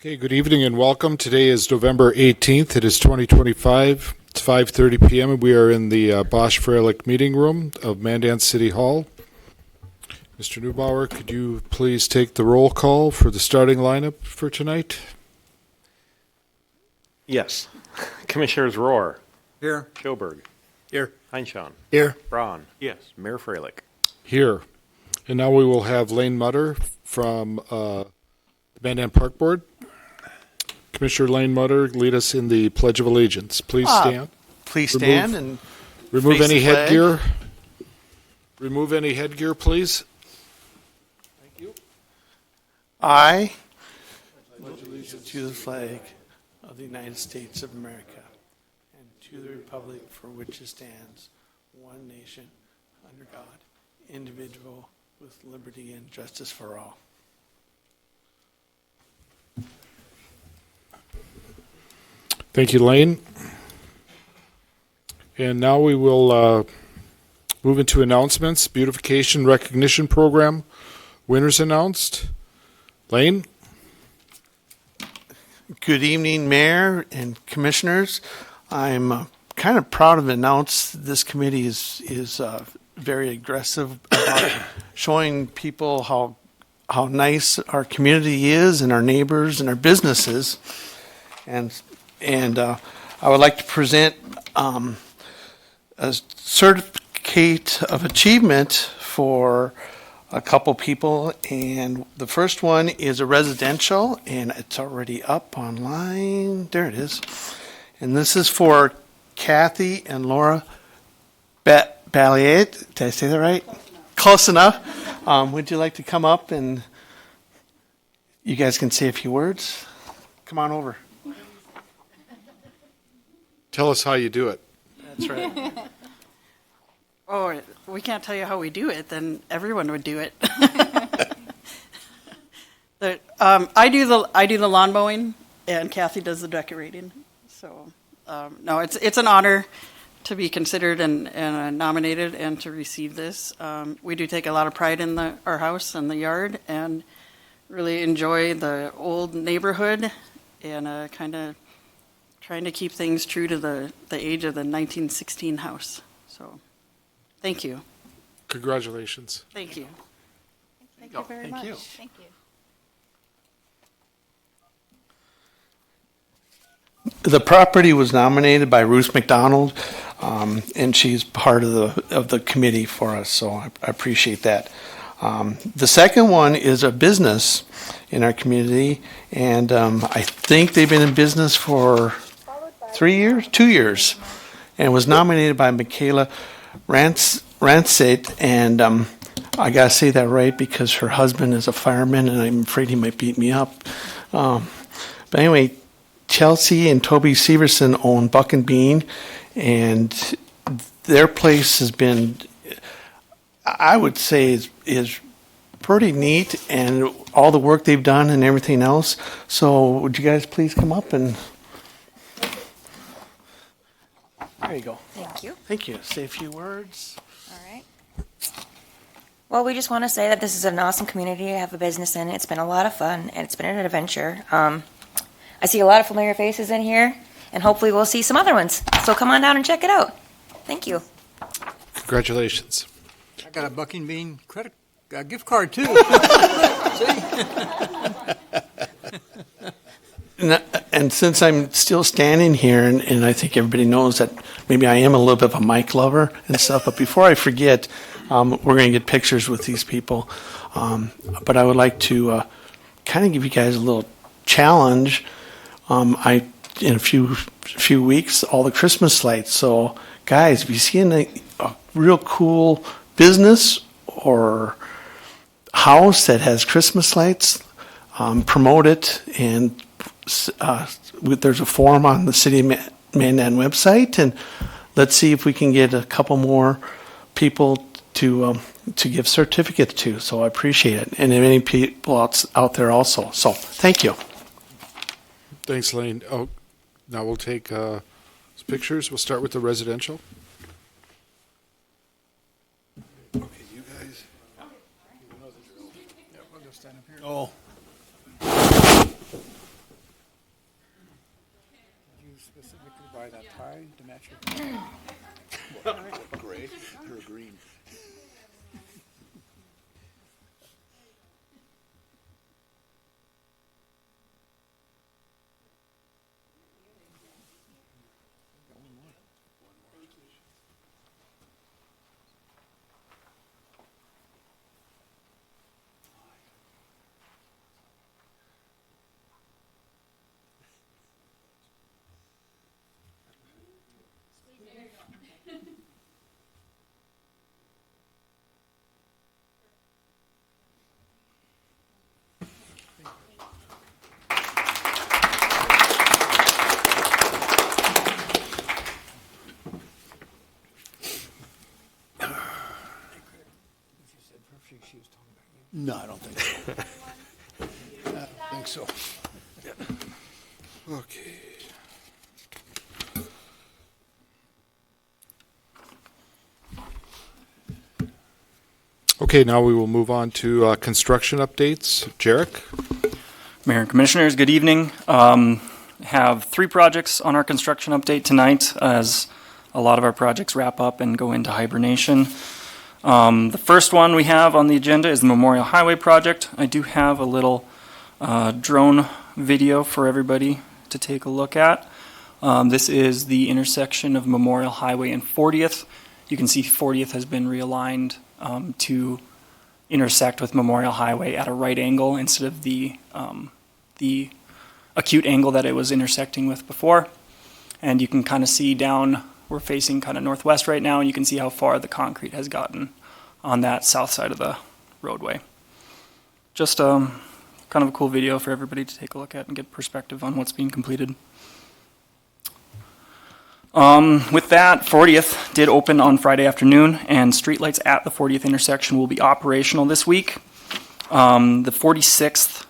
Okay, good evening and welcome. Today is November 18th. It is 2025. It's 5:30 p.m. and we are in the Bosch Freilich meeting room of Mandan City Hall. Mr. Neubauer, could you please take the roll call for the starting lineup for tonight? Yes. Commissioners Rohr, Here. Schoberg, Here. Heinshan, Here. Braun, Yes. Mayor Freilich. Here. And now we will have Lane Mutter from the Mandan Park Board. Commissioner Lane Mutter, lead us in the Pledge of Allegiance. Please stand. Please stand and Remove face any the flag. headgear. Remove any headgear, please. Thank you. I pledge allegiance to the flag of the United States of America and to the republic for which it stands, one nation, under God, indivisible, with liberty and justice for all. Thank you, Lane. And now we will move into announcements. Beautification Recognition Program. Winners announced. Lane? Good evening, Mayor and Commissioners. I'm kind of proud to announce this committee is very aggressive about showing people how nice our community is and our neighbors and our businesses. And I would like to present a certificate of achievement for a couple people. And the first one is a residential, and it's already up online. There it is. And this is for Kathy and Laura Balliet. Did I say that right? Close enough. Would you like to come up and you guys can say a few words? Come on over. Tell us how you do it. That's right. Oh, we can't tell you how we do it, then everyone would do it. I do the lawn mowing, and Kathy does the decorating. So, no, it's an honor to be considered and nominated and to receive this. We do take a lot of pride in our house and the yard, and really enjoy the old neighborhood, and kind of trying to keep things true to the age of the 1916 house. So, thank you. Congratulations. Thank you. Thank you very much. you. Thank you. The property was nominated by Ruth McDonald, and she's part of the committee for us, so I appreciate that. The second one is a business in our community, and I think they've been in business for 2 years, and was nominated by Michaela Rancet, and I gotta say that right because her husband is a fireman, and I'm afraid he might beat me up. But anyway, Chelsea and Toby Severson own Buck and Bean, and their place has been, I would say, is pretty neat, and all the work they've done and everything else. So would you guys please come up and there you go. Thank you. Thank you. Say a few words. All right. Well, we just want to say that this is an awesome community. I have a business in it. It's been a lot of fun, and it's been an adventure. I see a lot of familiar faces in here, and hopefully we'll see some other ones. So come on down and check it out. Thank you. Congratulations. I got a Buck and Bean credit gift card too. And since I'm still standing here, and I think everybody knows that maybe I am a little bit of a mic lover and stuff, but before I forget, we're going to get pictures with these people. But I would like to kind of give you guys a little challenge. In a few weeks, all the Christmas lights. So, guys, if you see a real cool business or house that has Christmas lights, promote it, and there's a form on the City of Mandan website, and let's see if we can get a couple more people to give certificates to. So I appreciate it, and any people out there also. So thank you. Thanks, Lane. Oh, now we'll take some pictures. We'll start with the residential. Okay, you guys. Oh, tie to match your... Gray or green? No, I don't think so. I don't think so. Okay. Okay, now we will move on to construction updates. Jarek? Mayor and Commissioners, good evening. Have 3 projects on our construction update tonight as a lot of our projects wrap up and go into hibernation. The first one we have on the agenda is the Memorial Highway project. I do have a little drone video for everybody to take a look at. This is the intersection of Memorial Highway and 40th. You can see 40th has been realigned to intersect with Memorial Highway at a right angle instead of the acute angle that it was intersecting with before. And you can kind of see down, we're facing kind of northwest right now, and you can see how far the concrete has gotten on that south side of the roadway. Just kind of a cool video for everybody to take a look at and get perspective on what's being completed. With that, 40th did open on Friday afternoon, and streetlights at the 40th intersection will be operational this week. The 46th,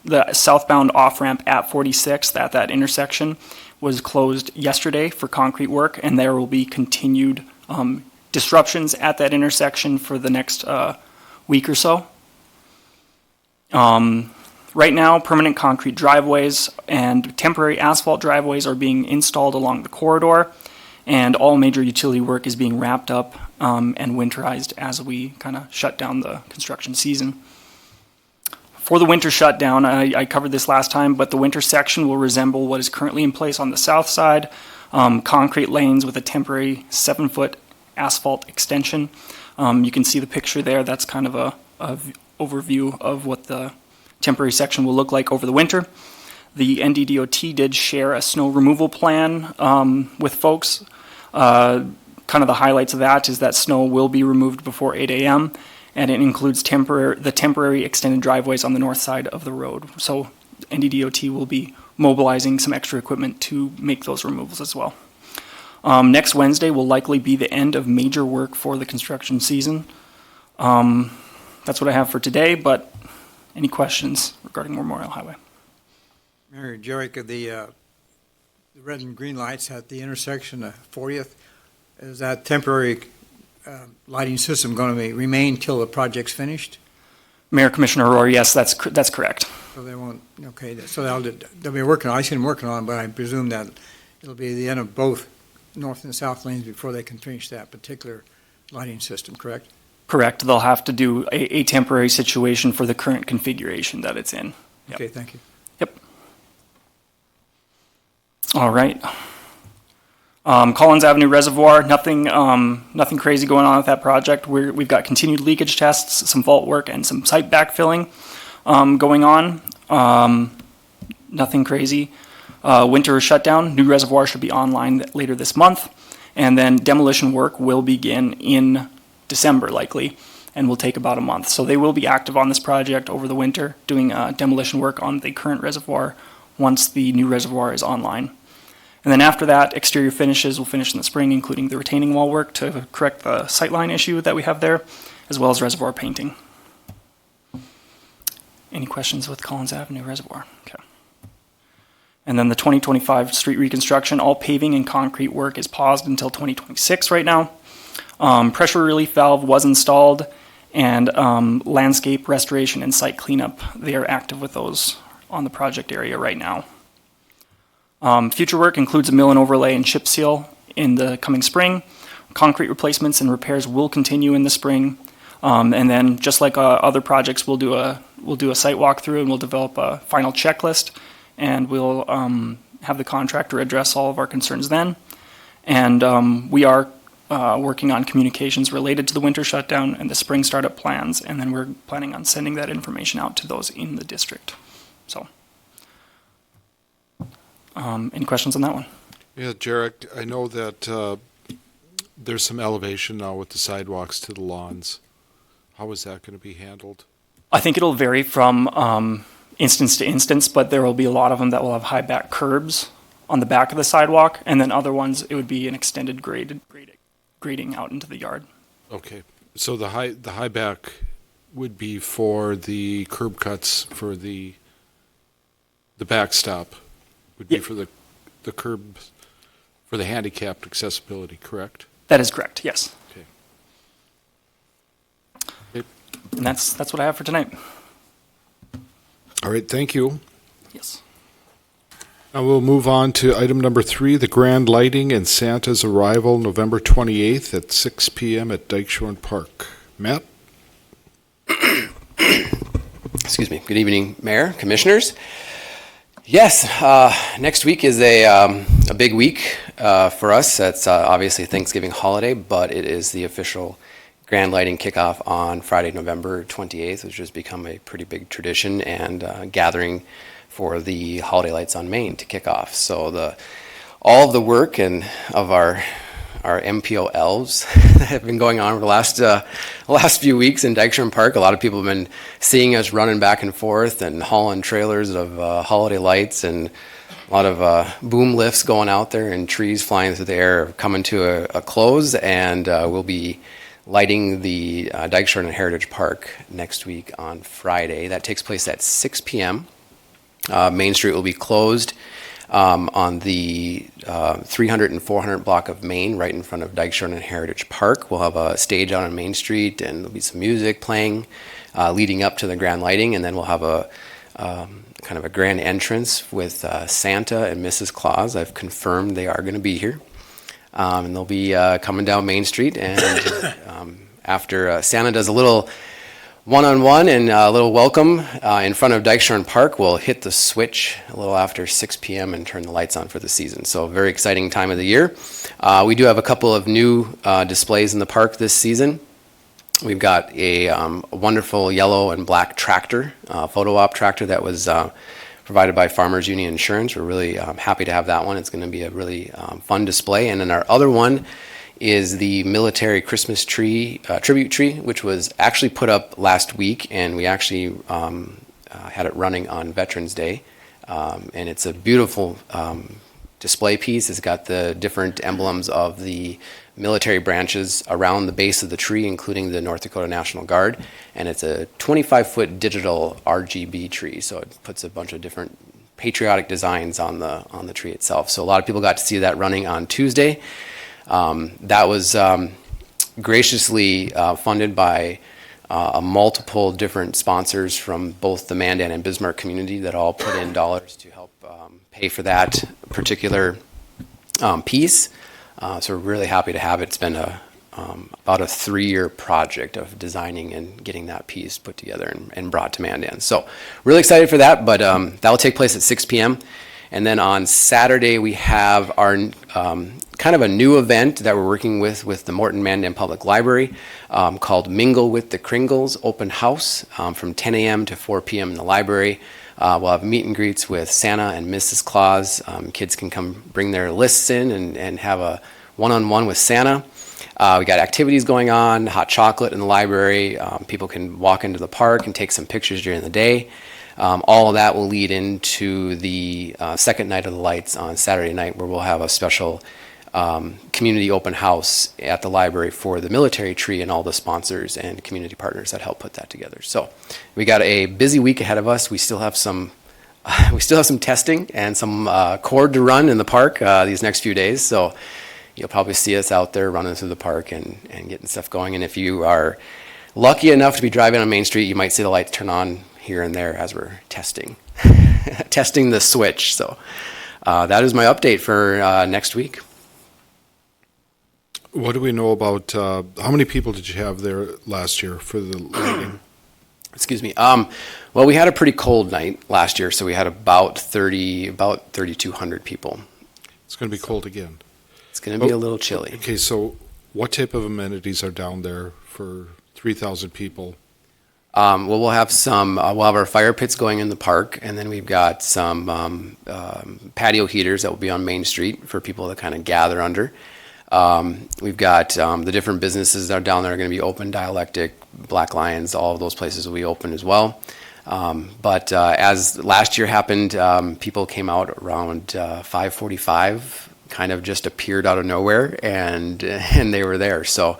the southbound off-ramp at 46th at that intersection was closed yesterday for concrete work, and there will be continued disruptions at that intersection for the next week or so. Right now, permanent concrete driveways and temporary asphalt driveways are being installed along the corridor, and all major utility work is being wrapped up and winterized as we kind of shut down the construction season. For the winter shutdown, I covered this last time, but the winter section will resemble what is currently in place on the south side, concrete lanes with a temporary 7-foot asphalt extension. You can see the picture there. That's kind of a overview of what the temporary section will look like over the winter. The NDDOT did share a snow removal plan with folks. Kind of the highlights of that is that snow will be removed before 8 a.m., and it includes the temporary extended driveways on the north side of the road. So NDDOT will be mobilizing some extra equipment to make those removals as well. Next Wednesday will likely be the end of major work for the construction season. That's what I have for today, but any questions regarding Memorial Highway? Mayor Jarek, the red and green lights at the intersection of 40th, is that temporary lighting system going to remain till the project's finished? Mayor Commissioner Rohr, yes, that's correct. So they won't, okay, so they'll be working on, I see them working on it, but I presume that it'll be the end of both north and south lanes before they can finish that particular lighting system, correct? Correct. They'll have to do a temporary situation for the current configuration that it's in. Yep. Okay, thank you. Yep. All right. Collins Avenue Reservoir, nothing crazy going on with that project. We've got continued leakage tests, some vault work, and some site backfilling going on. Nothing crazy. Winter shutdown, new reservoir should be online later this month, and then demolition work will begin in December likely, and will take about a month. So they will be active on this project over the winter, doing demolition work on the current reservoir once the new reservoir is online. And then after that, exterior finishes will finish in the spring, including the retaining wall work to correct the sightline issue that we have there, as well as reservoir painting. Any questions with Collins Avenue Reservoir? Okay. And then the 2025 street reconstruction, all paving and concrete work is paused until 2026 right now. Pressure relief valve was installed, and landscape restoration and site cleanup, they are active with those on the project area right now. Future work includes a mill and overlay and chip seal in the coming spring. Concrete replacements and repairs will continue in the spring. And then, just like other projects, we'll do a site walkthrough and we'll develop a final checklist, and we'll have the contractor address all of our concerns then. And we are working on communications related to the winter shutdown and the spring startup plans, and then we're planning on sending that information out to those in the district. So, any questions on that one? Yeah, Jarek, I know that there's some elevation now with the sidewalks to the lawns. How is that going to be handled? I think it'll vary from instance to instance, but there will be a lot of them that will have high back curbs on the back of the sidewalk, and then other ones, it would be an extended grading out into the yard. Okay, so the high back would be for the curb cuts for the backstop would be Yeah. for the curb for the handicapped accessibility, correct? That is correct, yes. Okay. And that's what I have for tonight. All right, thank you. Yes. Now we'll move on to item number 3, the grand lighting and Santa's arrival November 28th at 6 p.m. at Dykeshorn Park. Matt? Excuse me. Good evening, Mayor, Commissioners. Yes, next week is a big week for us. It's obviously a Thanksgiving holiday, but it is the official grand lighting kickoff on Friday, November 28th, which has become a pretty big tradition and gathering for the holiday lights on Main to kick off. So all of the work and of our MPO elves that have been going on over the last few weeks in Dykeshorn Park. A lot of people have been seeing us running back and forth and hauling trailers of holiday lights, and a lot of boom lifts going out there and trees flying through the air coming to a close, and we'll be lighting the Dykeshorn and Heritage Park next week on Friday. That takes place at 6 p.m. Main Street will be closed on the 300 and 400 block of Main, right in front of Dykeshorn and Heritage Park. We'll have a stage out on Main Street, and there'll be some music playing leading up to the grand lighting, and then we'll have a kind of a grand entrance with Santa and Mrs. Claus. I've confirmed they are going to be here. And they'll be coming down Main Street, and after Santa does a little one-on-one and a little welcome in front of Dykeshorn Park, we'll hit the switch a little after 6 p.m. and turn the lights on for the season. So a very exciting time of the year. We do have a couple of new displays in the park this season. We've got a wonderful yellow and black tractor, photo op tractor that was provided by Farmers Union Insurance. We're really happy to have that one. It's going to be a really fun display. And then our other one is the military Christmas tree, tribute tree, which was actually put up last week, and we actually had it running on Veterans Day. And it's a beautiful display piece. It's got the different emblems of the military branches around the base of the tree, including the North Dakota National Guard. And it's a 25-foot digital RGB tree, so it puts a bunch of different patriotic designs on the tree itself. So a lot of people got to see that running on Tuesday. That was graciously funded by multiple different sponsors from both the Mandan and Bismarck community that all put in dollars to help pay for that particular piece. So we're really happy to have it. It's been about a 3-year project of designing and getting that piece put together and brought to Mandan. So really excited for that, but that will take place at 6 p.m. And then on Saturday, we have our kind of a new event that we're working with the Morton Mandan Public Library called Mingle with the Kringles Open House from 10 a.m. to 4 p.m. in the library. We'll have meet and greets with Santa and Mrs. Claus. Kids can come bring their lists in and have a one-on-one with Santa. We got activities going on, hot chocolate in the library. People can walk into the park and take some pictures during the day. All of that will lead into the second night of the lights on Saturday night, where we'll have a special community open house at the library for the military tree and all the sponsors and community partners that help put that together. So we got a busy week ahead of us. We still have some testing and some cord to run in the park these next few days. So you'll probably see us out there running through the park and getting stuff going. And if you are lucky enough to be driving on Main Street, you might see the lights turn on here and there as we're testing the switch. So that is my update for next week. What do we know about, how many people did you have there last year for the lighting? Excuse me. Well, we had a pretty cold night last year, so we had about 3,200 people. It's going to be cold again. It's going to be a little chilly. Okay, so what type of amenities are down there for 3,000 people? Well, we'll have our fire pits going in the park, and then we've got some patio heaters that will be on Main Street for people to kind of gather under. We've got the different businesses that are down there are going to be open, Dialectic, Black Lions, all of those places will be open as well. But as last year happened, people came out around 5:45, kind of just appeared out of nowhere, and they were there. So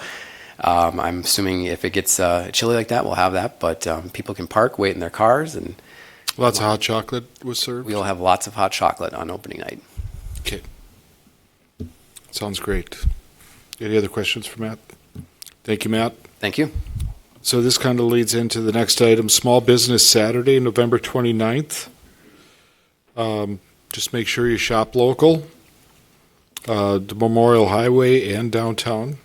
I'm assuming if it gets chilly like that, we'll have that. But people can park, wait in their cars, and Lots of hot chocolate was served? we'll have lots of hot chocolate on opening night. Okay. Sounds great. Any other questions for Matt? Thank you, Matt. Thank you. So this kind of leads into the next item, Small Business Saturday, November 29th. Just make sure you shop local, the Memorial Highway and downtown.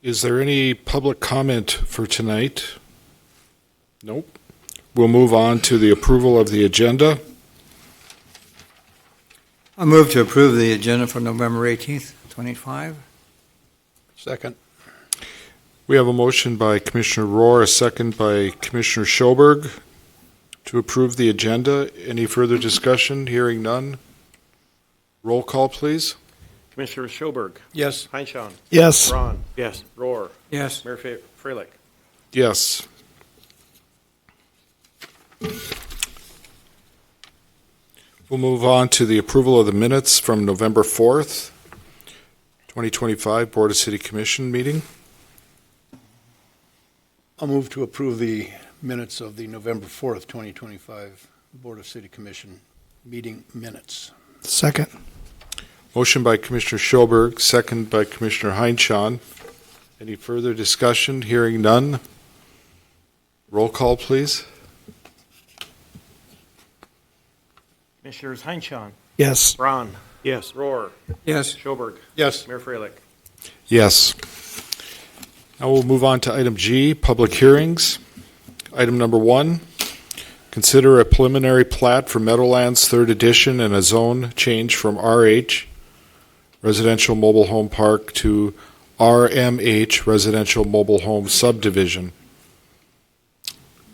Is there any public comment for tonight? Nope. We'll move on to the approval of the agenda. I move to approve the agenda for November 18th, 25. Second. We have a motion by Commissioner Rohr, a second by Commissioner Schoberg to approve the agenda. Any further discussion? Hearing none. Roll call, please. Commissioner Schoberg. Yes. Heinchan. Yes. Braun. Yes. Rohr. Yes. Mayor Freilich. Yes. We'll move on to the approval of the minutes from November 4th, 2025 Board of City Commission meeting. I'll move to approve the minutes of the November 4th, 2025 Board of City Commission meeting minutes. Second. Motion by Commissioner Schoberg, second by Commissioner Heinchan. Any further discussion? Hearing none. Roll call, please. Commissioners Heinchan. Yes. Braun. Yes. Rohr. Yes. Schoberg. Yes. Mayor Freilich. Yes. Now we'll move on to item G, public hearings. Item number 1, consider a preliminary plat for Meadowlands 3rd Edition and a zone change from RH, Residential Mobile Home Park, to RMH, Residential Mobile Home Subdivision.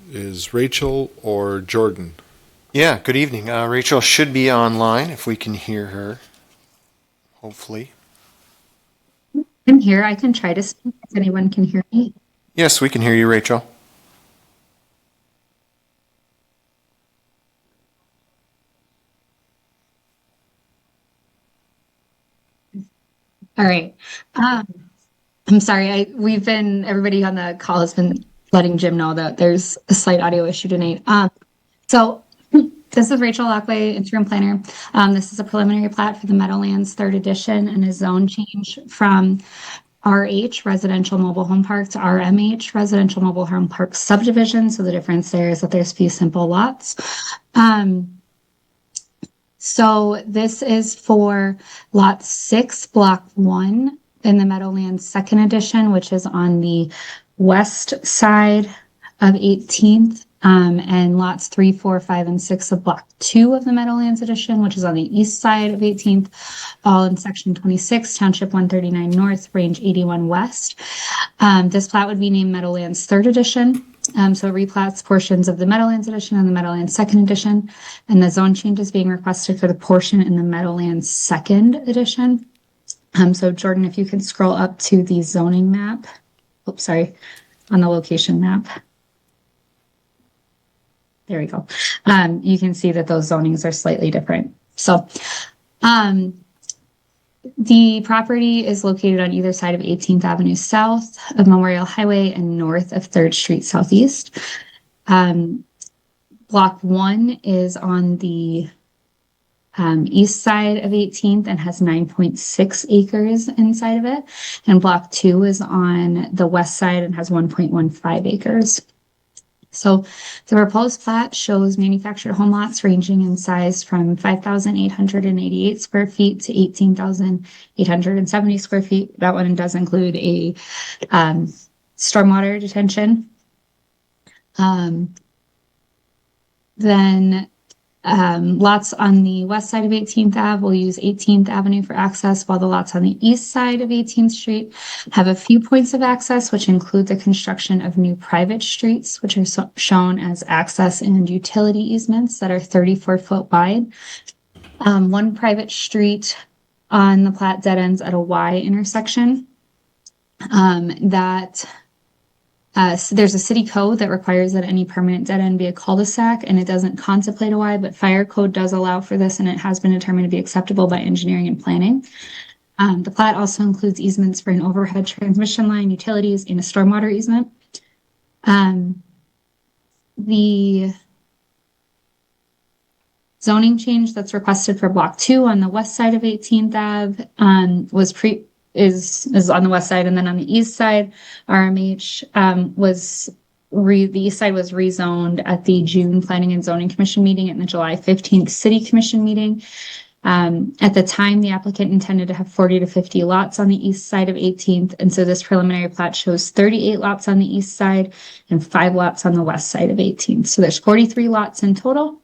Is Rachel or Jordan? Yeah, good evening. Rachel should be online if we can hear her, hopefully. I'm here. I can try to speak if anyone can hear me. Yes, we can hear you, Rachel. All right. I'm sorry. Everybody on the call has been letting Jim know that there's a slight audio issue tonight. So this is Rachel Lockway, interim planner. This is a preliminary plat for the Meadowlands 3rd Edition and a zone change from RH, Residential Mobile Home Park, to RMH, Residential Mobile Home Park Subdivision. So the difference there is that there's few simple lots. So this is for Lot 6, Block 1 in the Meadowlands 2nd Edition, which is on the west side of 18th, and lots 3, 4, 5, and 6 of Block 2 of the Meadowlands Edition, which is on the east side of 18th, all in Section 26, Township 139 North, Range 81 West. This plat would be named Meadowlands 3rd Edition. So it replats portions of the Meadowlands Edition and the Meadowlands 2nd Edition, and the zone change is being requested for the portion in the Meadowlands 2nd Edition. So Jordan, if you could scroll up to the zoning map. Oops, sorry, on the location map. There we go. You can see that those zonings are slightly different. So the property is located on either side of 18th Avenue South of Memorial Highway and north of 3rd Street Southeast. Block 1 is on the east side of 18th and has 9.6 acres inside of it. And Block 2 is on the west side and has 1.15 acres. So the proposed plat shows manufactured home lots ranging in size from 5,888 square feet to 18,870 square feet. That one does include a stormwater detention. Then lots on the west side of 18th Ave will use 18th Avenue for access, while the lots on the east side of 18th Street have a few points of access, which include the construction of new private streets, which are shown as access and utility easements that are 34-foot wide. One private street on the plat dead ends at a Y intersection. So there's a city code that requires that any permanent dead end be a cul-de-sac, and it doesn't contemplate a Y, but fire code does allow for this, and it has been determined to be acceptable by engineering and planning. The plat also includes easements for an overhead transmission line, utilities, and a stormwater easement. The zoning change that's requested for Block 2 on the west side of 18th Ave is on the west side, and then on the east side, RMH the east side was rezoned at the June Planning and Zoning Commission meeting and the July 15th City Commission meeting. At the time, the applicant intended to have 40 to 50 lots on the east side of 18th, and so this preliminary plat shows 38 lots on the east side and 5 lots on the west side of 18th. So there's 43 lots in total.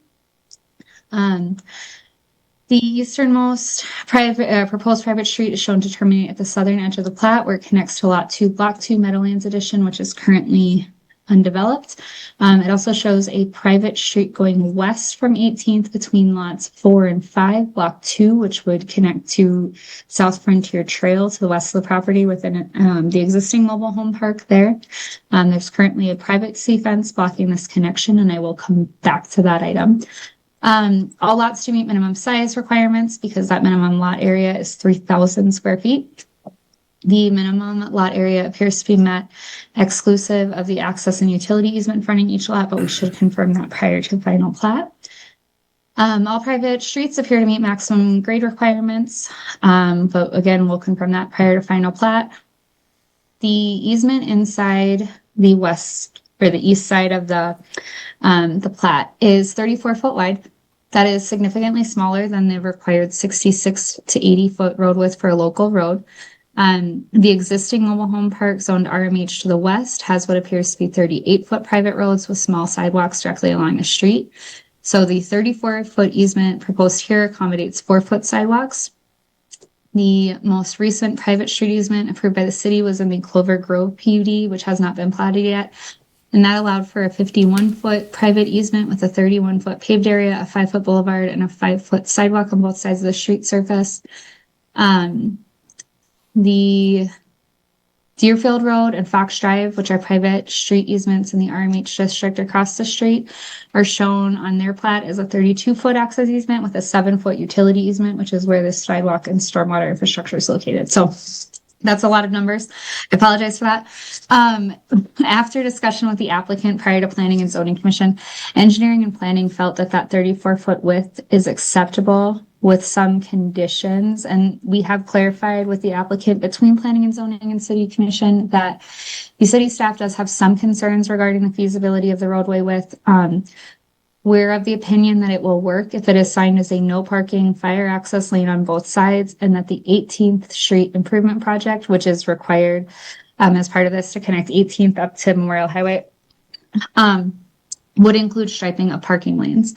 The easternmost proposed private street is shown to terminate at the southern edge of the plat, where it connects to Lot 2, Block 2 Meadowlands Edition, which is currently undeveloped. It also shows a private street going west from 18th between Lots 4 and 5, Block 2, which would connect to South Frontier Trail to the west of the property within the existing mobile home park there. There's currently a privacy fence blocking this connection, and I will come back to that item. All lots to meet minimum size requirements because that minimum lot area is 3,000 square feet. The minimum lot area appears to be met exclusive of the access and utility easement fronting each lot, but we should confirm that prior to final plat. All private streets appear to meet maximum grade requirements, but again, we'll confirm that prior to final plat. The easement inside the west or the east side of the plat is 34-foot wide. That is significantly smaller than the required 66 to 80-foot road width for a local road. The existing mobile home park zoned RMH to the west has what appears to be 38-foot private roads with small sidewalks directly along the street. So the 34-foot easement proposed here accommodates 4-foot sidewalks. The most recent private street easement approved by the city was in the Clover Grove PUD, which has not been platted yet. And that allowed for a 51-foot private easement with a 31-foot paved area, a 5-foot boulevard, and a 5-foot sidewalk on both sides of the street surface. The Deerfield Road and Fox Drive, which are private street easements in the RMH district across the street, are shown on their plat as a 32-foot access easement with a 7-foot utility easement, which is where the sidewalk and stormwater infrastructure is located. So that's a lot of numbers. I apologize for that. After discussion with the applicant prior to Planning and Zoning Commission, Engineering and Planning felt that 34-foot width is acceptable with some conditions. And we have clarified with the applicant between Planning and Zoning and City Commission that the city staff does have some concerns regarding the feasibility of the roadway width. We're of the opinion that it will work if it is signed as a no parking fire access lane on both sides, and that the 18th Street Improvement Project, which is required as part of this to connect 18th up to Memorial Highway, would include striping of parking lanes.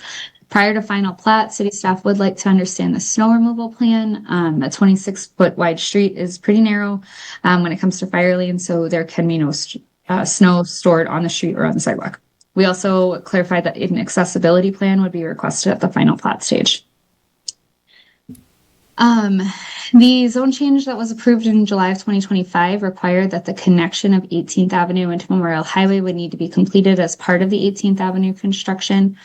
Prior to final plat, city staff would like to understand the snow removal plan. A 26-foot wide street is pretty narrow when it comes to fire lanes, so there can be no snow stored on the street or on the sidewalk. We also clarified that an accessibility plan would be requested at the final plat stage. The zone change that was approved in July of 2025 required that the connection of 18th Avenue into Memorial Highway would need to be completed as part of the 18th Avenue construction.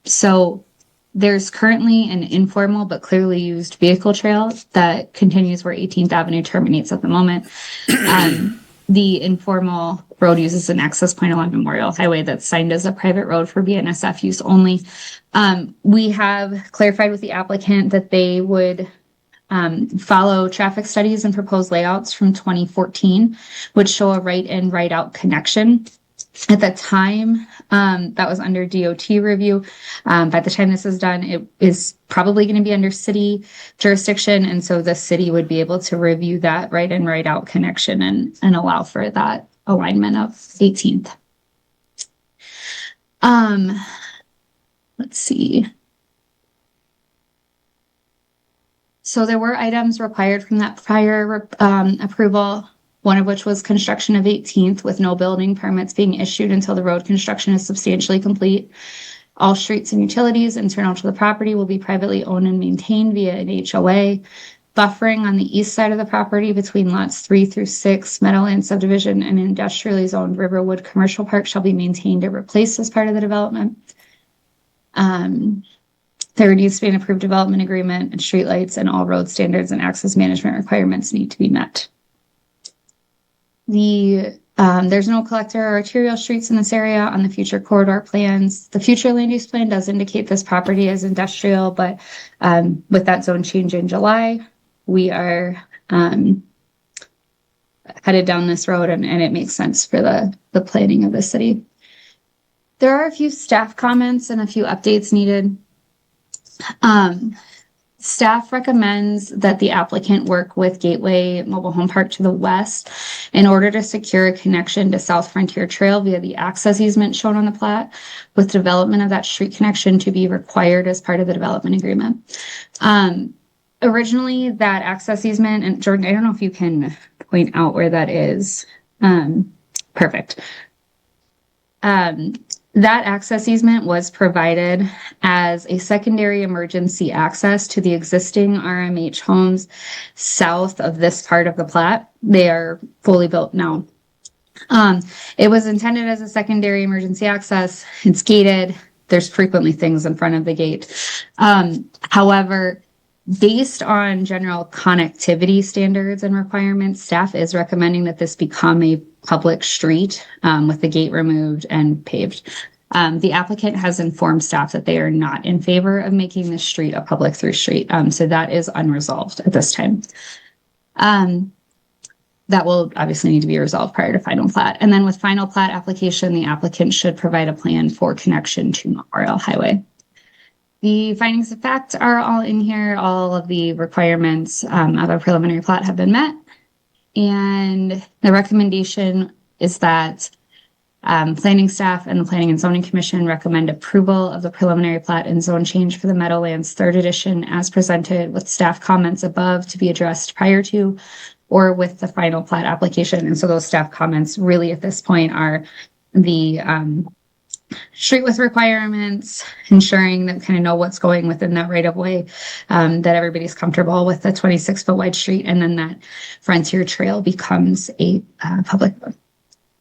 So there's currently an informal but clearly used vehicle trail that continues where 18th Avenue terminates at the moment. The informal road uses an access point along Memorial Highway that's signed as a private road for BNSF use only. We have clarified with the applicant that they would follow traffic studies and proposed layouts from 2014, which show a right in, right out connection. At the time, that was under DOT review. By the time this is done, it is probably going to be under city jurisdiction. And so the city would be able to review that right in, right out connection and allow for that alignment of 18th. Let's see. So there were items required from that prior approval, one of which was construction of 18th with no building permits being issued until the road construction is substantially complete. All streets and utilities internal to the property will be privately owned and maintained via an HOA. Buffering on the east side of the property between lots 3 through 6, Meadowlands subdivision, and industrially zoned Riverwood Commercial Park shall be maintained or replaced as part of the development. There needs to be an approved development agreement, and streetlights and all road standards and access management requirements need to be met. There's no collector or arterial streets in this area on the future corridor plans. The future land use plan does indicate this property as industrial, but with that zone change in July, we are headed down this road, and it makes sense for the planning of the city. There are a few staff comments and a few updates needed. Staff recommends that the applicant work with Gateway Mobile Home Park to the west in order to secure a connection to South Frontier Trail via the access easement shown on the plat, with development of that street connection to be required as part of the development agreement. Originally, that access easement, and Jordan, I don't know if you can point out where that is. Perfect. That access easement was provided as a secondary emergency access to the existing RMH homes south of this part of the plat. They are fully built now. It was intended as a secondary emergency access. It's gated. There's frequently things in front of the gate. However, based on general connectivity standards and requirements, staff is recommending that this become a public street with the gate removed and paved. The applicant has informed staff that they are not in favor of making this street a public through street. So that is unresolved at this time. That will obviously need to be resolved prior to final plat. And then with final plat application, the applicant should provide a plan for connection to Memorial Highway. The findings of fact are all in here. All of the requirements of a preliminary plat have been met. And the recommendation is that planning staff and the Planning and Zoning Commission recommend approval of the preliminary plat and zone change for the Meadowlands 3rd edition as presented, with staff comments above to be addressed prior to or with the final plat application. And so those staff comments really at this point are the street width requirements, ensuring that kind of know what's going within that right of way, that everybody's comfortable with the 26-foot wide street, and then that Frontier Trail becomes a public road.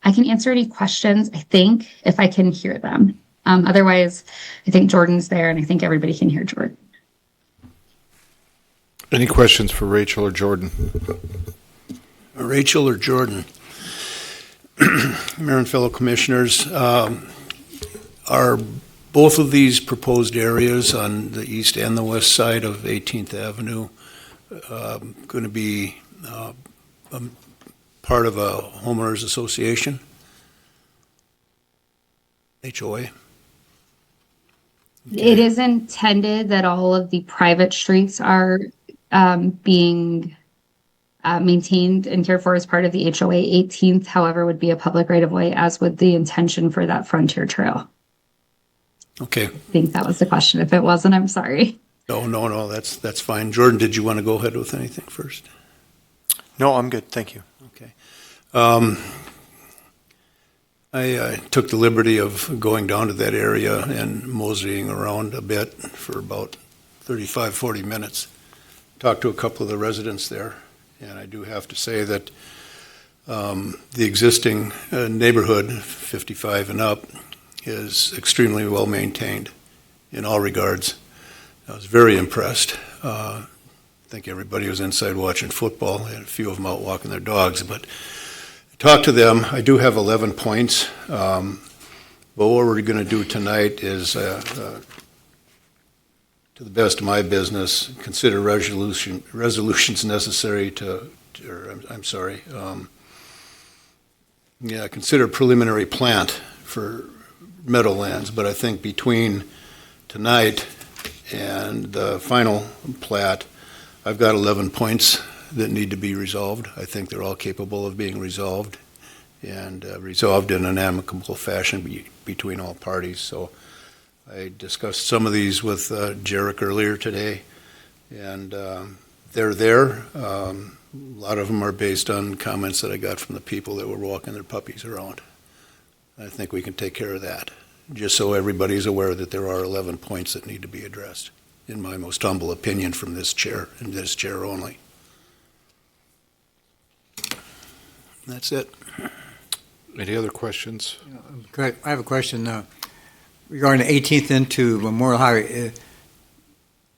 I can answer any questions, I think, if I can hear them. Otherwise, I think Jordan's there, and I think everybody can hear Jordan. Any questions for Rachel or Jordan? Rachel or Jordan? Mayor and fellow commissioners, are both of these proposed areas on the east and the west side of 18th Avenue going to be part of a homeowners association? HOA? It is intended that all of the private streets are being maintained and cared for as part of the HOA. 18th, however, would be a public right-of-way, as would the intention for that Frontier Trail. Okay. I think that was the question. If it wasn't, I'm sorry. No, that's fine. Jordan, did you want to go ahead with anything first? No, I'm good. Thank you. Okay. I took the liberty of going down to that area and moseying around a bit for about 35, 40 minutes. Talked to a couple of the residents there, and I do have to say that the existing neighborhood, 55 and up, is extremely well maintained in all regards. I was very impressed. I think everybody was inside watching football, and a few of them out walking their dogs, but I talked to them. I do have 11 points, but what we're going to do tonight is, to the best of my business, consider resolutions necessary Yeah, consider preliminary plat for Meadowlands, but I think between tonight and the final plat, I've got 11 points that need to be resolved. I think they're all capable of being resolved and resolved in an amicable fashion between all parties. So I discussed some of these with Jarek earlier today, and they're there. A lot of them are based on comments that I got from the people that were walking their puppies around. I think we can take care of that, just so everybody's aware that there are 11 points that need to be addressed, in my most humble opinion from this chair, and this chair only. That's it. Any other questions? Correct. I have a question regarding the 18th into Memorial Highway.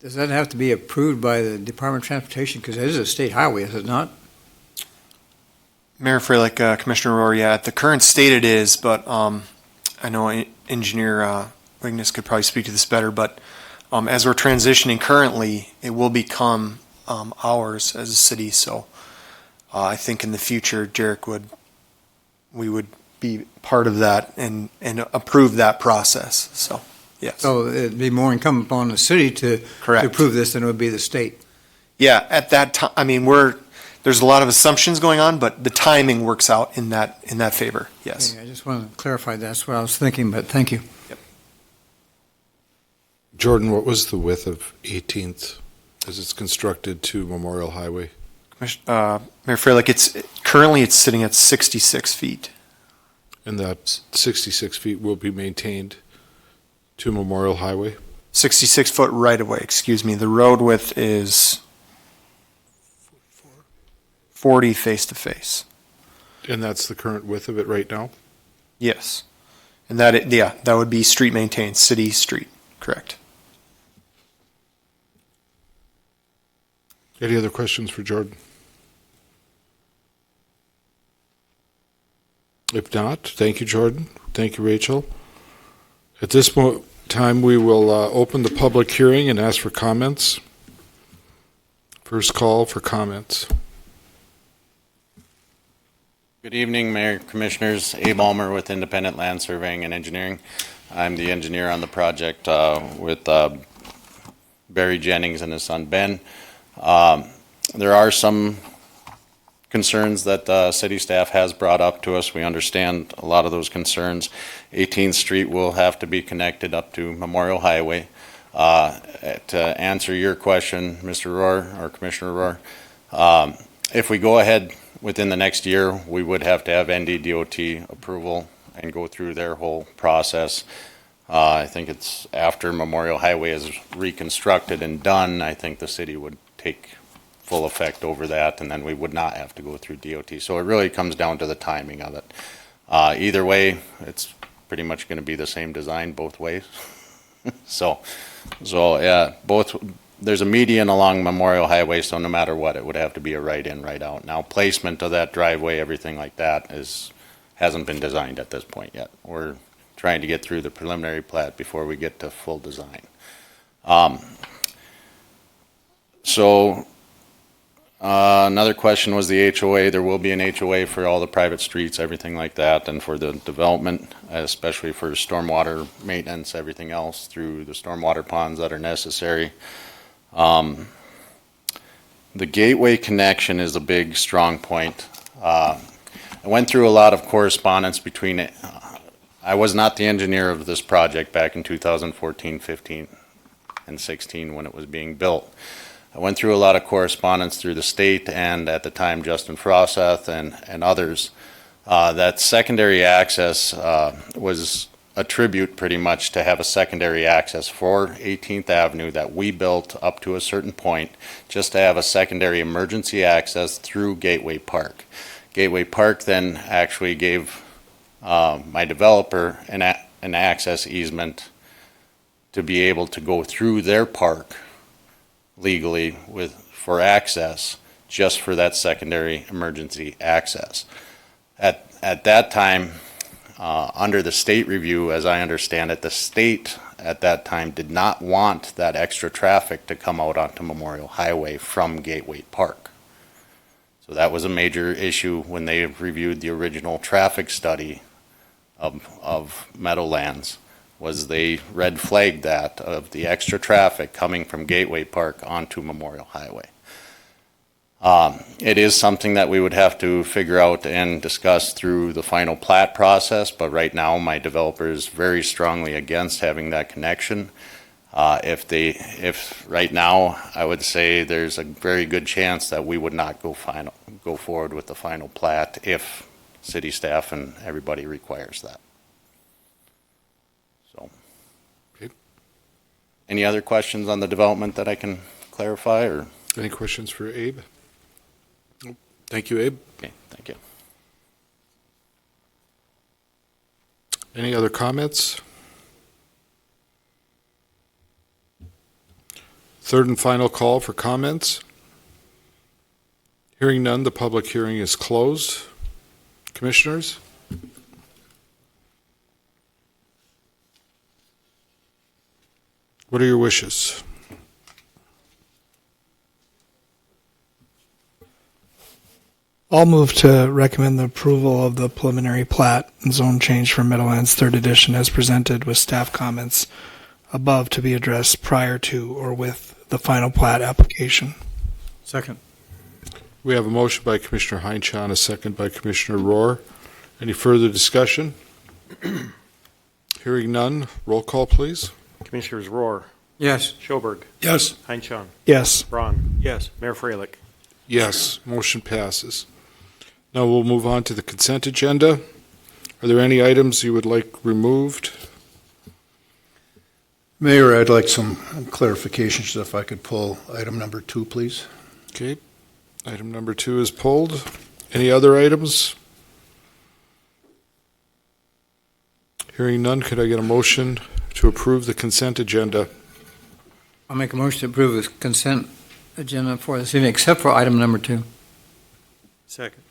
Does that have to be approved by the Department of Transportation? Because it is a state highway, is it not? Mayor Freilich, Commissioner Rohr, yeah, at the current state it is, but I know Engineer Ignis could probably speak to this better, but as we're transitioning currently, it will become ours as a city, so I think in the future, Jarek we would be part of that and approve that process, so, yes. So it'd be more incumbent upon the city to approve this than it would be the state. Yeah, at that time, I mean, there's a lot of assumptions going on, but the timing works out in that favor, yes. Okay, I just want to clarify that's what I was thinking, but thank you. Jordan, what was the width of 18th as it's constructed to Memorial Highway? Mayor Freilich, currently it's sitting at 66 feet. And that 66 feet will be maintained to Memorial Highway? 66-foot right-of-way, excuse me. The road width is 40 face-to-face. And that's the current width of it right now? Yes. And that would be street maintained, city street, correct. Any other questions for Jordan? If not, thank you, Jordan. Thank you, Rachel. At this time, we will open the public hearing and ask for comments. First call for comments. Good evening, Mayor, Commissioners. Abe Almer with Independent Land Surveying and Engineering. I'm the engineer on the project with Barry Jennings and his son Ben. There are some concerns that city staff has brought up to us. We understand a lot of those concerns. 18th Street will have to be connected up to Memorial Highway. To answer your question, Mr. Rohr, or Commissioner Rohr, if we go ahead within the next year, we would have to have NDDOT approval and go through their whole process. I think it's after Memorial Highway is reconstructed and done, I think the city would take full effect over that, and then we would not have to go through DOT. So it really comes down to the timing of it. Either way, it's pretty much going to be the same design both ways. so yeah, there's a median along Memorial Highway, so no matter what, it would have to be a right in, right out. Now, placement of that driveway, everything like that, hasn't been designed at this point yet. We're trying to get through the preliminary plat before we get to full design. Another question was the HOA. There will be an HOA for all the private streets, everything like that, and for the development, especially for stormwater maintenance, everything else through the stormwater ponds that are necessary. The gateway connection is a big, strong point. I went through a lot of correspondence between it. I was not the engineer of this project back in 2014, 15, and 16 when it was being built. I went through a lot of correspondence through the state and at the time Justin Froseth and others. That secondary access was a tribute pretty much to have a secondary access for 18th Avenue that we built up to a certain point just to have a secondary emergency access through Gateway Park. Gateway Park then actually gave my developer an access easement to be able to go through their park legally for access, just for that secondary emergency access. At that time, under the state review, as I understand it, the state at that time did not want that extra traffic to come out onto Memorial Highway from Gateway Park. So that was a major issue when they reviewed the original traffic study of Meadowlands, was they red flagged that of the extra traffic coming from Gateway Park onto Memorial Highway. It is something that we would have to figure out and discuss through the final plat process, but right now my developer is very strongly against having that connection. If right now, I would say there's a very good chance that we would not go forward with the final plat if city staff and everybody requires that. So, Okay. Any other questions on the development that I can clarify, or? Any questions for Abe? Nope. Thank you, Abe. Okay, thank you. Any other comments? Third and final call for comments. Hearing none, the public hearing is closed. Commissioners? What are your wishes? I'll move to recommend the approval of the preliminary plat and zone change for Meadowlands 3rd Edition as presented with staff comments above to be addressed prior to or with the final plat application. Second. We have a motion by Commissioner Heinchan, a second by Commissioner Rohr. Any further discussion? Hearing none, roll call, please. Commissioners Rohr, Yes. Schoberg, Yes. Heinchan, Yes. Braun. Yes. Mayor Freilich. Yes, motion passes. Now we'll move on to the consent agenda. Are there any items you would like removed? Mayor, I'd like some clarifications if I could pull item number 2, please. Okay, item number 2 is pulled. Any other items? Hearing none, could I get a motion to approve the consent agenda? I'll make a motion to approve the consent agenda for this evening, except for item number 2. Second.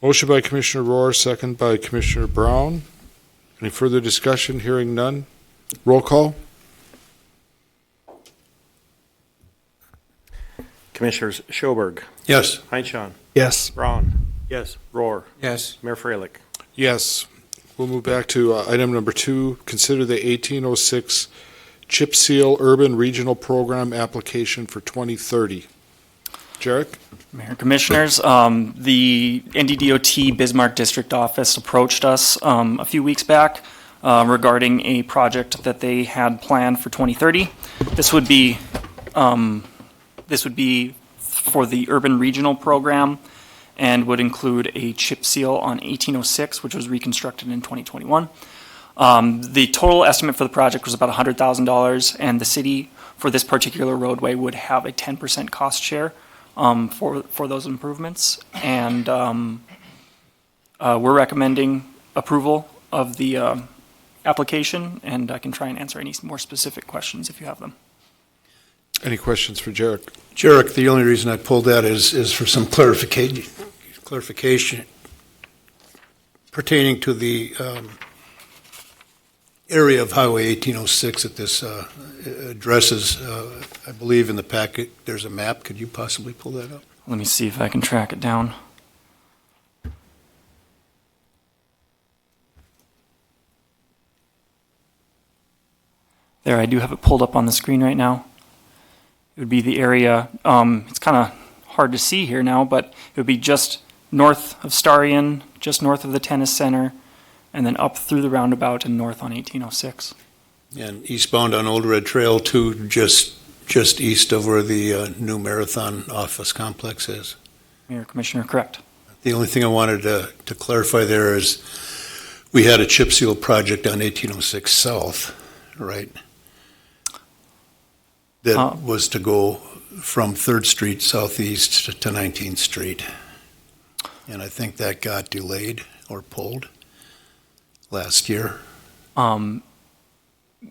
Motion by Commissioner Rohr, second by Commissioner Brown. Any further discussion? Hearing none. Roll call? Commissioners Schoberg, Yes. Heinchan, Yes. Braun. Yes. Rohr. Yes. Mayor Freilich. Yes. We'll move back to item number 2. Consider the 1806 Chip Seal Urban Regional Program application for 2030. Jarek? Mayor, Commissioners, the NDDOT Bismarck District Office approached us a few weeks back regarding a project that they had planned for 2030. This would be for the Urban Regional Program and would include a chip seal on 1806, which was reconstructed in 2021. The total estimate for the project was about $100,000, and the city, for this particular roadway, would have a 10% cost share for those improvements. And we're recommending approval of the application, and I can try and answer any more specific questions if you have them. Any questions for Jarek? Jarek, the only reason I pulled that is for some clarification pertaining to the area of Highway 1806 that this addresses. I believe in the packet there's a map. Could you possibly pull that up? Let me see if I can track it down. There, I do have it pulled up on the screen right now. It would be the area, it's kind of hard to see here now, but it would be just north of Starion, just north of the tennis center, and then up through the roundabout and north on 1806. And eastbound on Old Red Trail to just east of where the new Marathon office complex is. Mayor, Commissioner, correct. The only thing I wanted to clarify there is we had a chip seal project on 1806 South, right? That was to go from 3rd Street southeast to 19th Street. And I think that got delayed or pulled last year.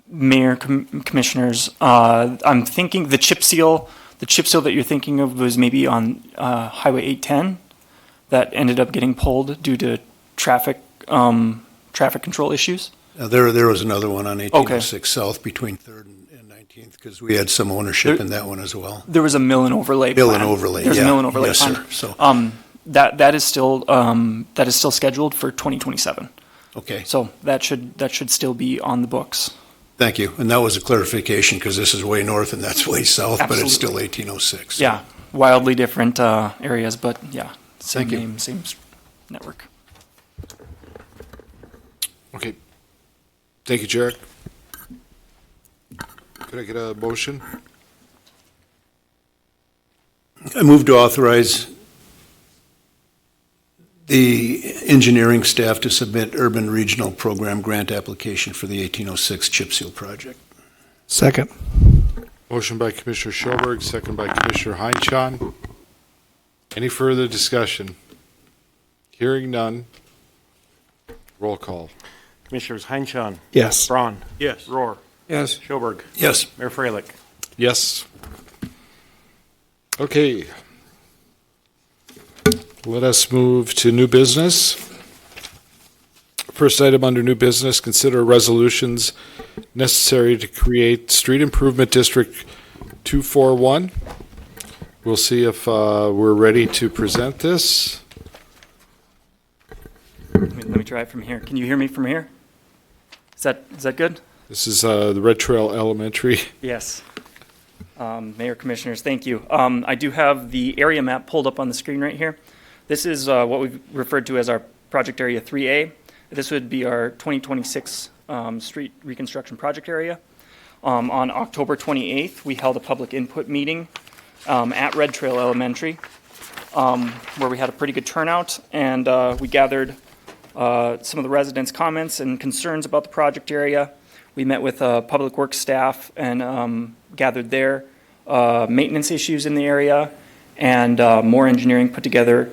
Mayor, Commissioners, I'm thinking the chip seal that you're thinking of was maybe on Highway 810 that ended up getting pulled due to traffic control issues. There was another one on 1806 South between 3rd and 18th, because we had some ownership in that one as well. There was a mill and overlay Mill plan. and overlay, There's yeah. a mill and overlay Yes, plan. sir. So, That is still scheduled for 2027. okay, So that should still be on the books. thank you. And that was a clarification, because this is way north and that's way south, but it's still Absolutely. 1806. Yeah, wildly different areas, but yeah, same Thank you. name, same network. Okay. Thank you, Jarek. Could I get a motion? I move to authorize the engineering staff to submit urban regional program grant application for the 1806 chip seal project. Second. Motion by Commissioner Schoberg, second by Commissioner Heinchan. Any further discussion? Hearing none. Roll call. Commissioners Heinchan, Yes. Braun. Yes. Rohr, Yes. Schoberg, Yes. Mayor Freilich. Yes. Okay. Let us move to new business. First item under new business, consider resolutions necessary to create Street Improvement District 241. We'll see if we're ready to present this. Let me try it from here. Can you hear me from here? Is that good? This is the Red Trail Elementary. Yes. Mayor, Commissioners, thank you. I do have the area map pulled up on the screen right here. This is what we've referred to as our project area 3A. This would be our 2026 street reconstruction project area. On October 28th, we held a public input meeting at Red Trail Elementary where we had a pretty good turnout, and we gathered some of the residents' comments and concerns about the project area. We met with public works staff and gathered their maintenance issues in the area, and more engineering put together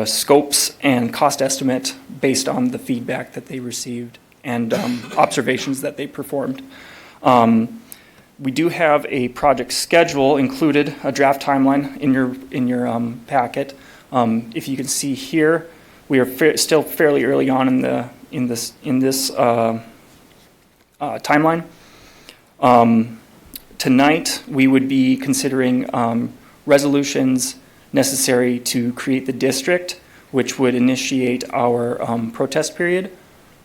scopes and cost estimate based on the feedback that they received and observations that they performed. We do have a project schedule included, a draft timeline in your packet. If you can see here, we are still fairly early on in this timeline. Tonight, we would be considering resolutions necessary to create the district, which would initiate our protest period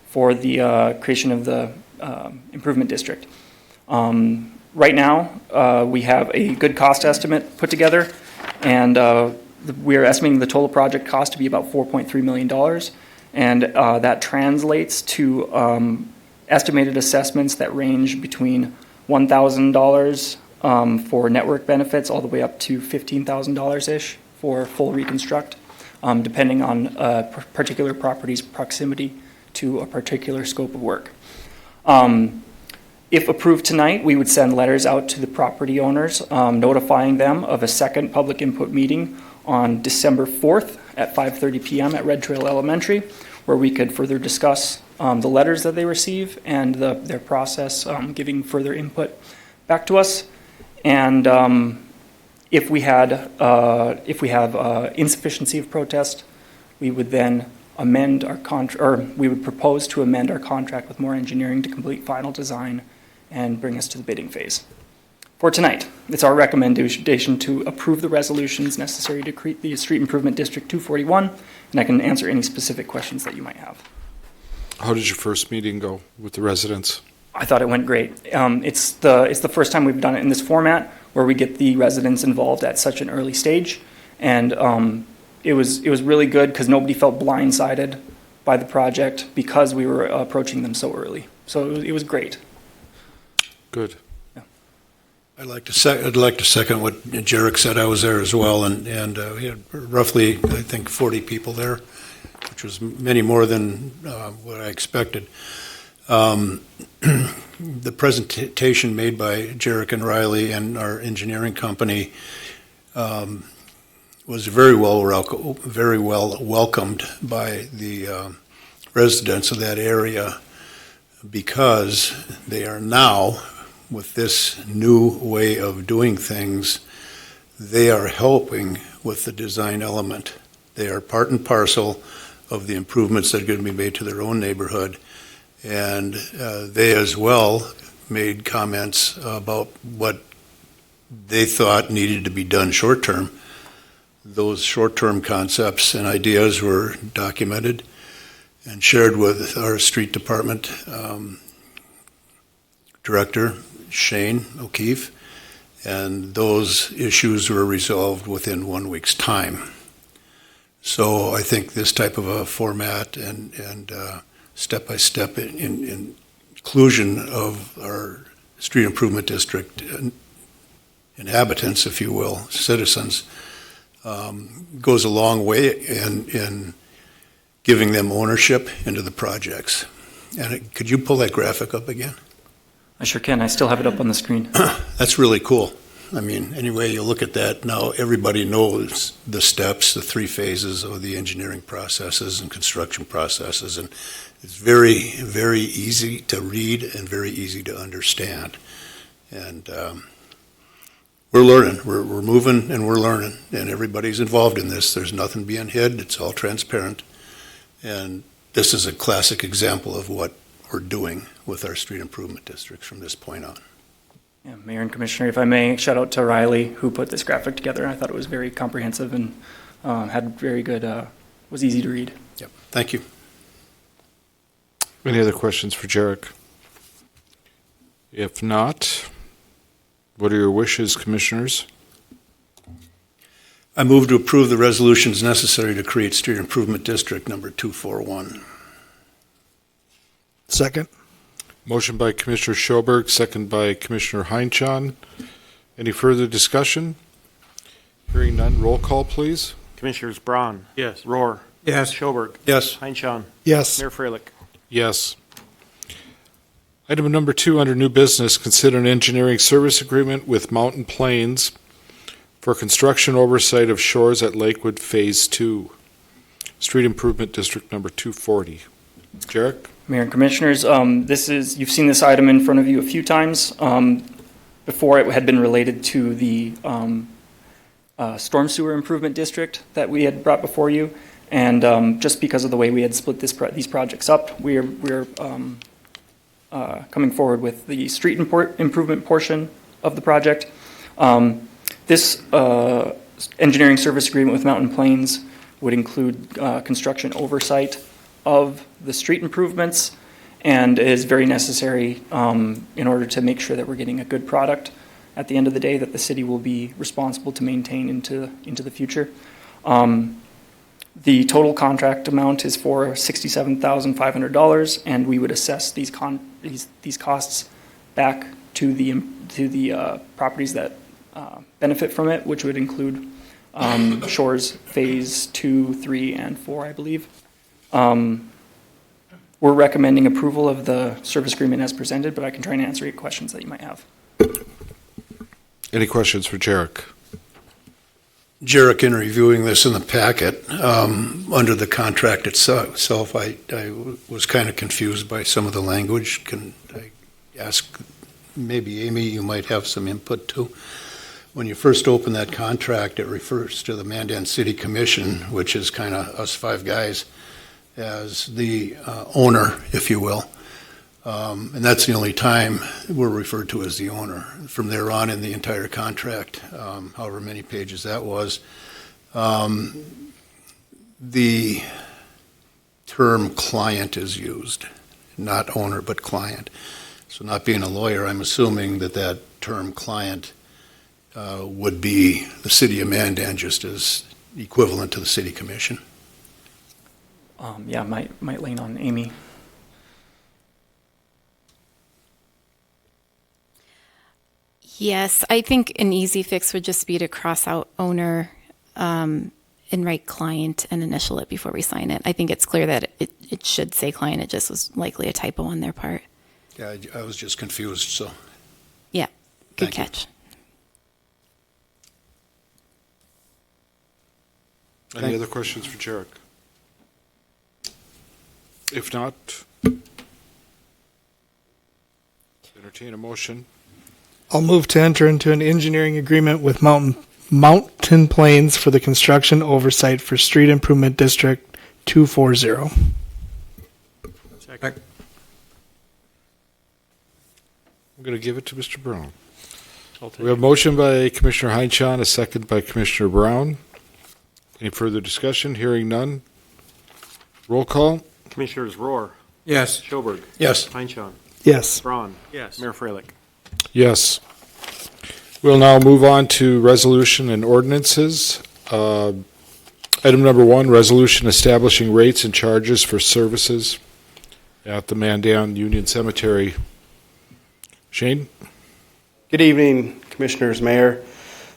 for the creation of the improvement district. Right now, we have a good cost estimate put together, and we are estimating the total project cost to be about $4.3 million, and that translates to estimated assessments that range between $1,000 for network benefits all the way up to $15,000-ish for full reconstruct, depending on a particular property's proximity to a particular scope of work. If approved tonight, we would send letters out to the property owners notifying them of a second public input meeting on December 4th at 5:30 p.m. at Red Trail Elementary, where we could further discuss the letters that they receive and their process, giving further input back to us. And if we have insufficiency of protest, we would then amend our we would propose to amend our contract with More Engineering to complete final design and bring us to the bidding phase. For tonight, it's our recommendation to approve the resolutions necessary to create the Street Improvement District 241, and I can answer any specific questions that you might have. How did your first meeting go with the residents? I thought it went great. It's the first time we've done it in this format where we get the residents involved at such an early stage, and it was really good because nobody felt blindsided by the project because we were approaching them so early. So it was great. Good. Yeah. I'd like to second what Jarek said. I was there as well, and we had roughly, I think, 40 people there, which was many more than what I expected. The presentation made by Jarek and Riley and our engineering company was very well welcomed by the residents of that area, because they are now, with this new way of doing things, they are helping with the design element. They are part and parcel of the improvements that are going to be made to their own neighborhood, and they as well made comments about what they thought needed to be done short-term. Those short-term concepts and ideas were documented and shared with our street department director, Shane O'Keefe, and those issues were resolved within 1 week's time. So I think this type of a format and step-by-step inclusion of our street improvement district inhabitants, if you will, citizens, goes a long way in giving them ownership into the projects. And could you pull that graphic up again? I sure can. I still have it up on the screen. That's really cool. I mean, any way you look at that, now everybody knows the steps, the 3 phases of the engineering processes and construction processes, and it's very, very easy to read and very easy to understand. And we're learning, we're moving and we're learning, and everybody's involved in this. There's nothing being hid, it's all transparent. And this is a classic example of what we're doing with our street improvement districts from this point on. Yeah, Mayor and Commissioner, if I may, shout out to Riley who put this graphic together. I thought it was very comprehensive and had very good, was easy to read. Yep. Thank you. Any other questions for Jarek? If not, what are your wishes, commissioners? I move to approve the resolutions necessary to create street improvement district number 241. Second. Motion by Commissioner Schoberg, second by Commissioner Heinchan. Any further discussion? Hearing none, roll call, please. Commissioners Braun. Yes. Rohr. Yes. Schoberg. Yes. Heinchan. Yes. Mayor Freilich. Yes. Item number 2 under new business, consider an engineering service agreement with Mountain Plains for construction oversight of shores at Lakewood Phase 2, Street Improvement District number 240. Jarek? Mayor and Commissioners, you've seen this item in front of you a few times. Before it had been related to the storm sewer improvement district that we had brought before you. And just because of the way we had split these projects up, we're coming forward with the street improvement portion of the project. This engineering service agreement with Mountain Plains would include construction oversight of the street improvements and is very necessary in order to make sure that we're getting a good product at the end of the day that the city will be responsible to maintain into the future. The total contract amount is for $67,500, and we would assess these costs back to the properties that benefit from it, which would include Shores Phase 2, 3, and 4, I believe. We're recommending approval of the service agreement as presented, but I can try and answer any questions that you might have. Any questions for Jarek? Jarek, in reviewing this in the packet, under the contract itself, I was kind of confused by some of the language. Can I ask, maybe Amy, you might have some input too? When you first open that contract, it refers to the Mandan City Commission, which is kind of us 5 guys, as the owner, if you will. And that's the only time we're referred to as the owner. From there on in the entire contract, however many pages that was, the term client is used, not owner, but client. So not being a lawyer, I'm assuming that term client would be the city of Mandan, just as equivalent to the city commission. Yeah, might lean on Amy. Yes, I think an easy fix would just be to cross out owner and write client and initial it before we sign it. I think it's clear that it should say client. It just was likely a typo on their part. Yeah, I was just confused, so. Yeah, good Thank you. catch. Any other questions for Jarek? If not, entertain a motion. I'll move to enter into an engineering agreement with Mountain Plains for the construction oversight for Street Improvement District 240. Second. I'm going to give it to Mr. Brown. We have a motion by Commissioner Heinchan, a second by Commissioner Brown. Any further discussion? Hearing none. Roll call. Commissioners Roar, Yes. Schoberg, Yes. Heinchan, Yes. Braun. Yes. Mayor Freilich. Yes. We'll now move on to resolution and ordinances. Item number 1, resolution establishing rates and charges for services at the Mandan Union Cemetery. Shane? Good evening, Commissioners, Mayor.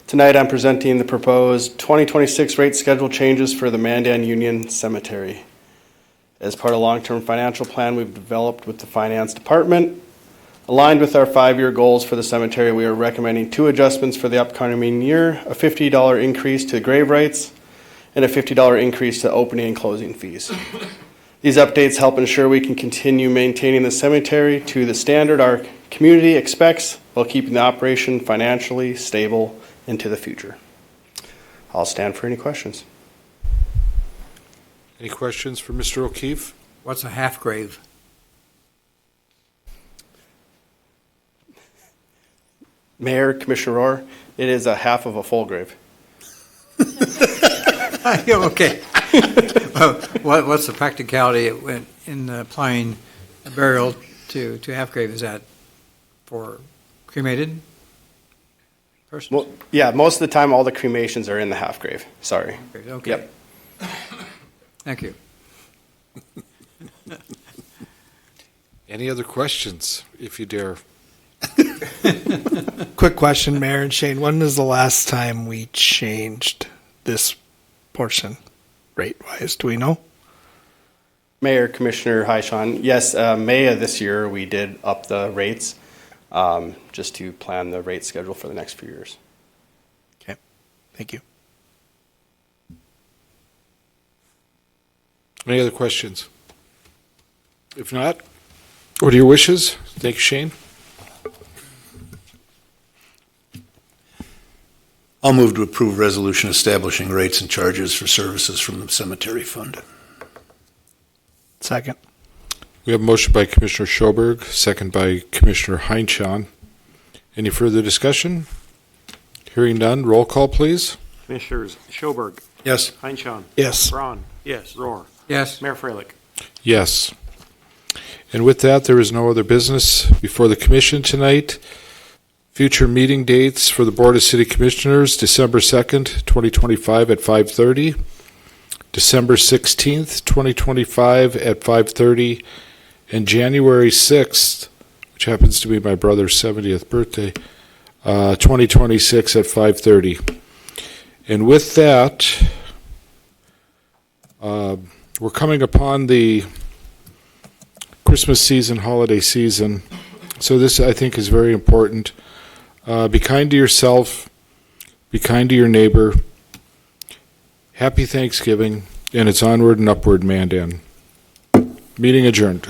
Tonight I'm presenting the proposed 2026 rate schedule changes for the Mandan Union Cemetery. As part of a long-term financial plan we've developed with the Finance Department, aligned with our 5-year goals for the cemetery, we are recommending 2 adjustments for the upcoming year, a $50 increase to grave rights and a $50 increase to opening and closing fees. These updates help ensure we can continue maintaining the cemetery to the standard our community expects while keeping the operation financially stable into the future. I'll stand for any questions. Any questions for Mr. O'Keefe? What's a half grave? Mayor, Commissioner Rohr, it is a half of a full grave. Yeah, okay. What's the practicality in applying a burial to half grave? Is that for cremated persons? Well, yeah, most of the time all the cremations are in the half grave. Sorry. Okay. Yep. Thank you. Any other questions, if you dare? Quick question, Mayor and Shane. When was the last time we changed this portion rate-wise? Do we know? Mayor, Commissioner Heishan, yes, May of this year we did up the rates just to plan the rate schedule for the next few years. Okay. Thank you. Any other questions? If not, what are your wishes? Thank you, Shane. I'll move to approve resolution establishing rates and charges for services from the cemetery fund. Second. We have a motion by Commissioner Schoberg, second by Commissioner Heinchan. Any further discussion? Hearing none, roll call, please. Commissioners Schoberg, Yes. Heinchan, Yes. Braun. Yes. Roar. Yes. Mayor Freilich. Yes. And with that, there is no other business before the commission tonight. Future meeting dates for the Board of City Commissioners, December 2nd, 2025 at 5:30, December 16th, 2025 at 5:30, and January 6th, which happens to be my brother's 70th birthday, 2026 at 5:30. And with that, we're coming upon the Christmas season, holiday season. So this, I think, is very important. Be kind to yourself. Be kind to your neighbor. Happy Thanksgiving, and it's onward and upward, Mandan. Meeting adjourned.